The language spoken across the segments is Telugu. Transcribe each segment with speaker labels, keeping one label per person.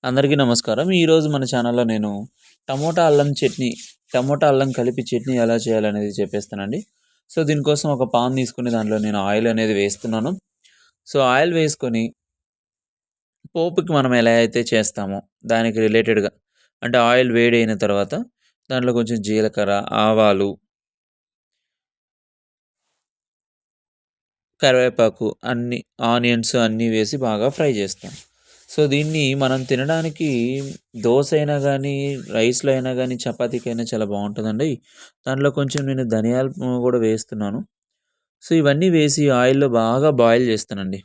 Speaker 1: అందరికీ నమస్కారం. ఈరోజు మన ఛానల్‌లో నేను టమోటా అల్లం చట్నీ, టమోటా అల్లం కలిపి చట్నీ ఎలా చేయాలనేది చెప్పేస్తానండి. సో, దీనికోసం ఒక పాన్ తీసుకొని దాంట్లో నేను ఆయిల్ అనేది వేస్తున్నాను. సో, ఆయిల్ వేసుకొని పోపుకి మనం ఎలా అయితే చేస్తామో దానికి రిలేటెడ్‌గా అంటే ఆయిల్ వేడైన తర్వాత దాంట్లో కొంచెం జీలకర్ర, ఆవాలు, కరివేపాకు అన్నీ ఆనియన్స్ అన్నీ వేసి బాగా ఫ్రై చేస్తాం. సో, దీన్ని మనం తినడానికి దోస అయినా గానీ, రైస్‌లో అయినా గానీ, చపాతీకైనా చాలా బావుంటదండి. దాంట్లో కొంచెం నేను ధనియాలు గూడా వేస్తున్నాను. సో, ఇవన్నీ వేసి ఆయిల్‌లో బాగా బాయిల్ చేస్తానండి.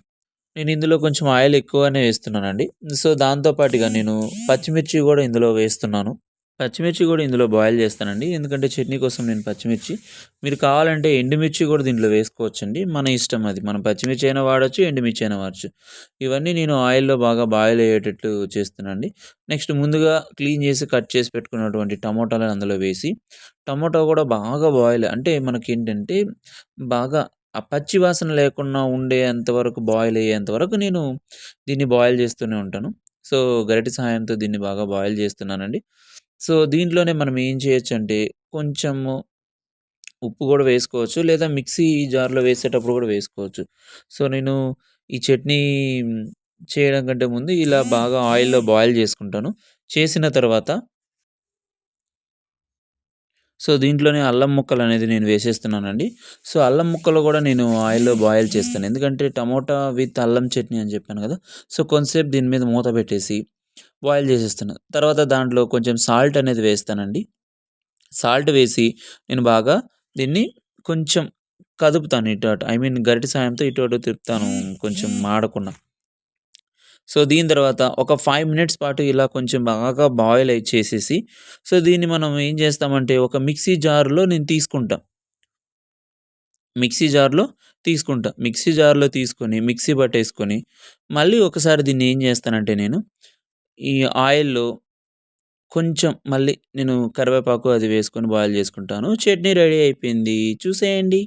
Speaker 1: నేను ఇందులో కొంచెం ఆయిల్ ఎక్కువనే వేస్తున్నానండి. సో, దాంతో పాటుగా నేను పచ్చిమిర్చి గూడా ఇందులో వేస్తున్నాను. పచ్చిమిర్చి గూడా ఇందులో బాయిల్ చేస్తానండి. ఎందుకంటే చట్నీ కోసం నేను పచ్చిమిర్చి మీరు కావాలంటే ఎండుమిర్చి గూడా దీంట్లో వేసుకోవచ్చండి. మన ఇష్టం అది. మనం పచ్చిమిర్చి అయినా వాడొచ్చు, ఎండుమిర్చి అయినా వాడొచ్చు. ఇవన్నీ నేను ఆయిల్‌లో బాగా బాయిల్ అయ్యేటట్టు చేస్తున్నానండి. నెక్స్ట్ ముందుగా క్లీన్ చేసి, కట్ చేసి పెట్టుకున్నటువంటి టమోటాలను అందులో వేసి, టమోటా గూడా బాగా బాయిల్ అంటే మనకేంటంటే బాగా ఆ పచ్చి వాసన లేకుండా ఉండేంత వరకు బాయిల్ అయ్యేంత వరకు నేను దీన్ని బాయిల్ చేస్తూనే ఉంటాను. సో, గరిటె సహాయంతో దీన్ని బాగా బాయిల్ చేస్తున్నానండి. సో, దీంట్లోనే మనం ఏం చేయొచ్చంటే, కొంచెము ఉప్పు గూడా వేసుకోవచ్చు. లేదా మిక్సీ జార్‌లో వేసేటప్పుడు గూడా వేసుకోవచ్చు. సో, నేను ఈ చట్నీ చేయడం కంటే ముందు ఇలా బాగా ఆయిల్‌లో బాయిల్ చేసుకుంటాను. చేసిన తర్వాత సో, దీంట్లోనే అల్లం ముక్కలనేది నేను వేసేస్తున్నానండి. సో, అల్లం ముక్కలు గూడా నేను ఆయిల్‌లో బాయిల్ చేస్తాను. ఎందుకంటే టమోటా విత్ అల్లం చట్నీ అని చెప్పాను గదా! సో, కొంతసేపు దీని మీద మూత పెట్టేసి బాయిల్ చేసేస్తున్నా. తర్వాత దాంట్లో కొంచెం సాల్ట్ అనేది వేస్తానండి. సాల్ట్ వేసి నేను బాగా దీన్ని కొంచెం కదుపుతాను ఇటు అటు. ఐ మీన్ గరిటె సాయంతో ఇటు అటు తిప్పుతాను కొంచెం మాడకుండా. సో, దీని తర్వాత ఒక 5 మినిట్స్ పాటు ఇలా కొంచెం బాగా బాయిల్ చేసేసి సో, దీన్ని మనం ఏం చేస్తామంటే ఒక మిక్సీ జార్‌లో నేను తీసుకుంటా. మిక్సీ జార్‌లో తీసుకుంటా. మిక్సీ జార్‌లో తీసుకొని మిక్సీ పట్టేసుకొని మళ్ళీ ఒకసారి దీన్ని ఏం చేస్తానంటే నేను ఈ ఆయిల్‌లో కొంచెం మళ్ళీ నేను కరివేపాకు అది వేసుకొని బాయిల్ చేసుకుంటాను. చట్నీ రెడీ అయిపోయింది. చూసేయండి.